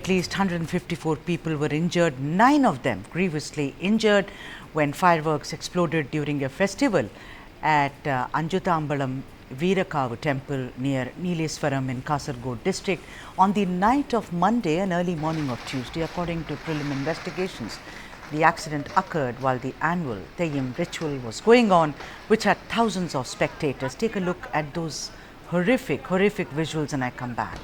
at least 154 people were injured, 9 of them grievously injured when fireworks exploded during a festival at Anjutambalam Veerakavu temple near Neeleswaram in Kasaragod district on the night of Monday and early morning of Tuesday. According to preliminary investigations, the accident occurred while the annual Theyyam ritual was going on, which had thousands of spectators. Take a look at those horrific visuals and I come back.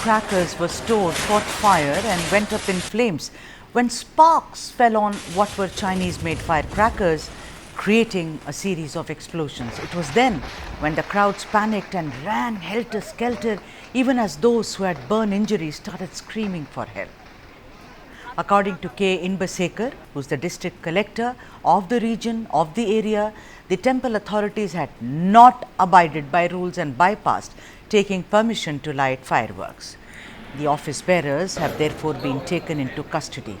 Crackers were stored, caught fire and went up in flames when sparks fell on what were Chinese-made firecrackers, creating a series of explosions. It was then when the crowds panicked and ran helter-skelter, even as those who had burn injuries started screaming for help. According to K. Inbasekar, who is the district collector of the region, of the area, the temple authorities had not abided by rules and bypassed taking permission to light fireworks. The office bearers have therefore been taken into custody.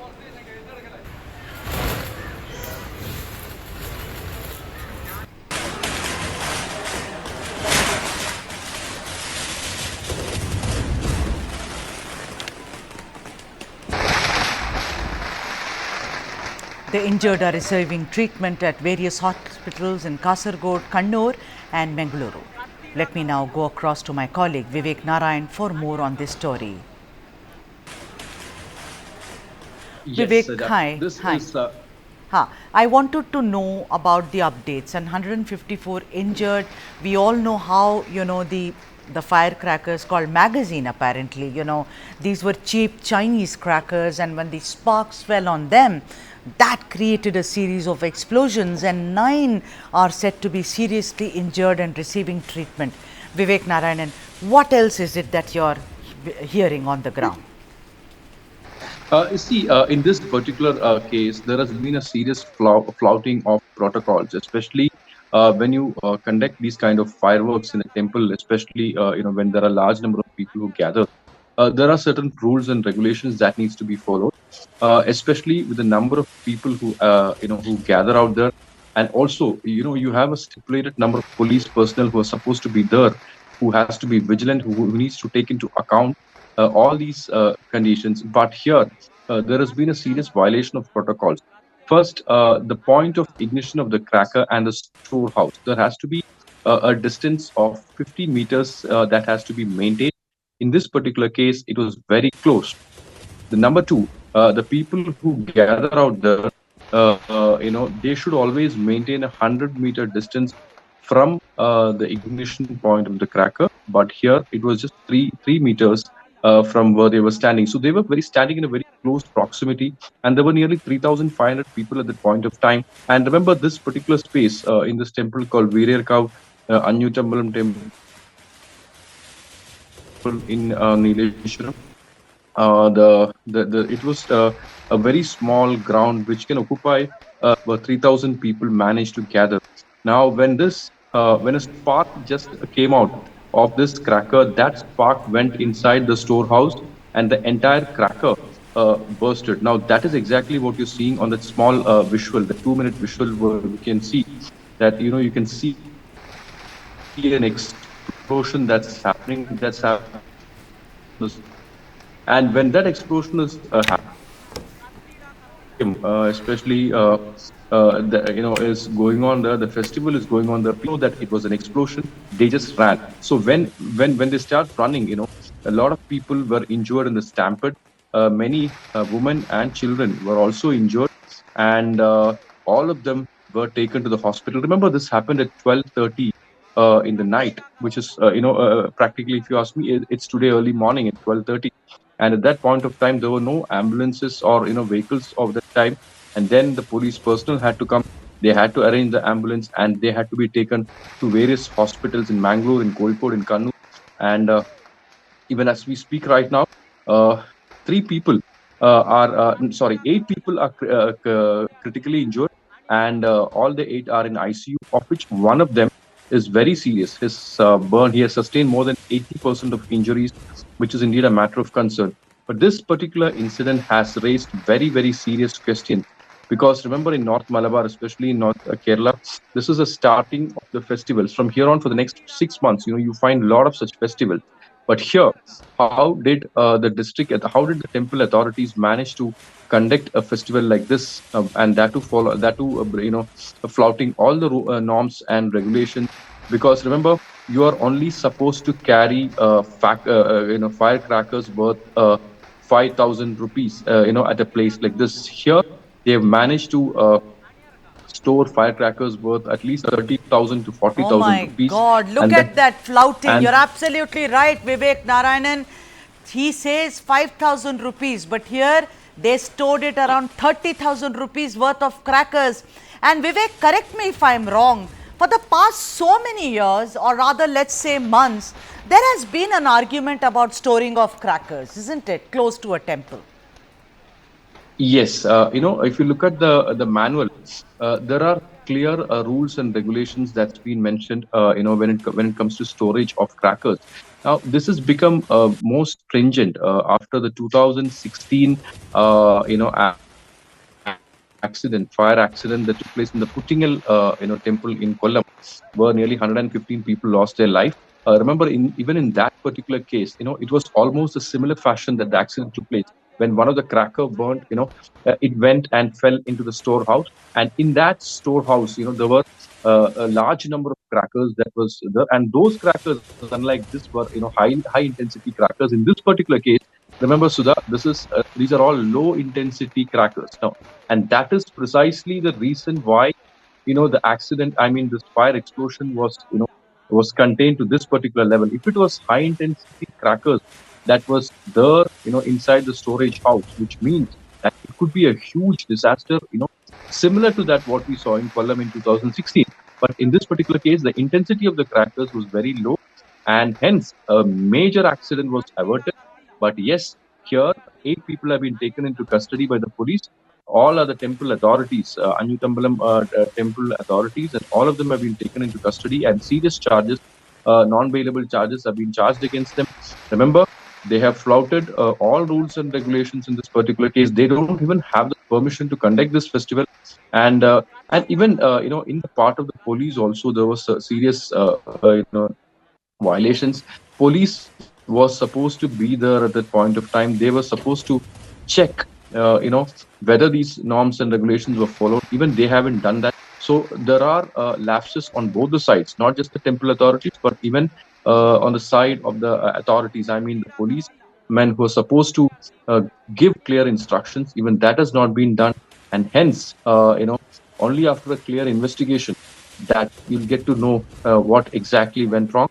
The injured are receiving treatment at various hospitals in Kasaragod, Kannur and Bengaluru. Let me now go across to my colleague Vivek Narayan for more on this story. Yes, Vivek, hi. This hi. is I wanted to know about the updates and 154 injured. We all know how, the firecrackers called magazine apparently, these were cheap Chinese crackers, and when the sparks fell on them, that created a series of explosions and 9 are said to be seriously injured and receiving treatment. Vivek Narayanan, what else is it that you're hearing on the ground? in this particular case, there has been a serious flouting of protocols, especially when you conduct these kind of fireworks in a temple, especially when there are a large number of people who gather. There are certain rules and regulations that needs to be followed, especially with the number of people who gather out there, and also you have a stipulated number of police personnel who are supposed to be there, who has to be vigilant, who needs to take into account all these conditions. But here, there has been a serious violation of protocols. First, the point of ignition of the cracker and the storehouse, there has to be a distance of 50 meters that has to be maintained. In this particular case, it was very close. The number two, the people who gather out there, they should always maintain 100-meter distance from the ignition point of the cracker. But here it was just three meters from where they were standing. So they were standing in a very close proximity, and there were nearly 3,500 people at that point of time. And remember, this particular space in this temple called Veerakavu Anyutambalam temple in Neeleshwaram. It was a very small ground which can occupy 3,000 people managed to gather. Now, when a spark just came out of this cracker, that spark went inside the storehouse, and the entire cracker bursted. Now, that is exactly what you're seeing on that small visual, the 2-minute visual, where we can see that you can see an explosion that's happening. And when that explosion is especially is going on there, the festival is going on there, people know that it was an explosion, they just ran. So when they start running, a lot of people were injured in the stampede. many women and children were also injured, and all of them were taken to the hospital. Remember, this happened at 12:30 in the night, which is practically, if you ask me, it's today early morning at 12:30. And at that point of time, there were no ambulances or vehicles of that time. And then the police personnel had to come. They had to arrange the ambulance, and they had to be taken to various hospitals in Mangalore, in Kozhikode, in Kannur, and even as we speak right now, uh, three people sorry, eight people are critically injured, and all the eight are in ICU, of which one of them is very serious. His burn, he has sustained more than 80% of injuries, which is indeed a matter of concern. But this particular incident has raised very, very serious questions. Because remember, in North Malabar, especially in North Kerala, this is a starting of the festivals. From here on, for the next 6 months, you find a lot of such festivals. But here, how did the temple authorities manage to conduct a festival like this, and that to follow, that to flouting all the norms and regulations? Because remember, you are only supposed to carry firecrackers worth 5,000 rupees, at a place like this. Here, they have managed to store firecrackers worth at least 30,000 to Oh 40,000 my rupees, God, look and that at that flouting. and You're absolutely right, Vivek Narayanan. He says 5,000 rupees, but here they stored it around 30,000 rupees worth of crackers. And Vivek, correct me if I'm wrong. For the past so many years, or rather, let's say months, there has been an argument about storing of crackers, isn't it? Close to a temple. Yes, if you look at the manual, there are clear rules and regulations that's been mentioned. When it comes to storage of crackers. Now, this has become more stringent after the 2016, fire accident that took place in the Puttingal, temple in Kollam, where nearly 115 people lost their life. Remember, even in that particular case, it was almost a similar fashion that the accident took place. When one of the cracker burnt, it went and fell into the storehouse, and in that storehouse, there were a large number of crackers that was there, and those crackers, unlike this, were high intensity crackers. In this particular case, remember, Sudha, these are all low intensity crackers now, and that is precisely the reason why the accident, I mean, this fire explosion was contained to this particular level. If it was high intensity crackers that was there, inside the storage house, which means that it could be a huge disaster, similar to that what we saw in Kollam in 2016. But in this particular case, the intensity of the crackers was very low, and hence a major accident was averted. But yes, here, eight people have been taken into custody by the police. All are the temple authorities, Anyutambalam temple authorities, and all of them have been taken into custody, and serious charges, non-bailable charges, have been charged against them. Remember, they have flouted all rules and regulations in this particular case. They don't even have the permission to conduct this festival, and even in the part of the police also, there was serious violations. Police was supposed to be there at that point of time. They were supposed to check, whether these norms and regulations were followed. Even they haven't done that. So there are lapses on both the sides, not just the temple authorities, but even on the side of the authorities. I mean, the policemen who are supposed to uh, give clear instructions. Even that has not been done, and hence, only after a clear investigation that you'll get to know what exactly went wrong.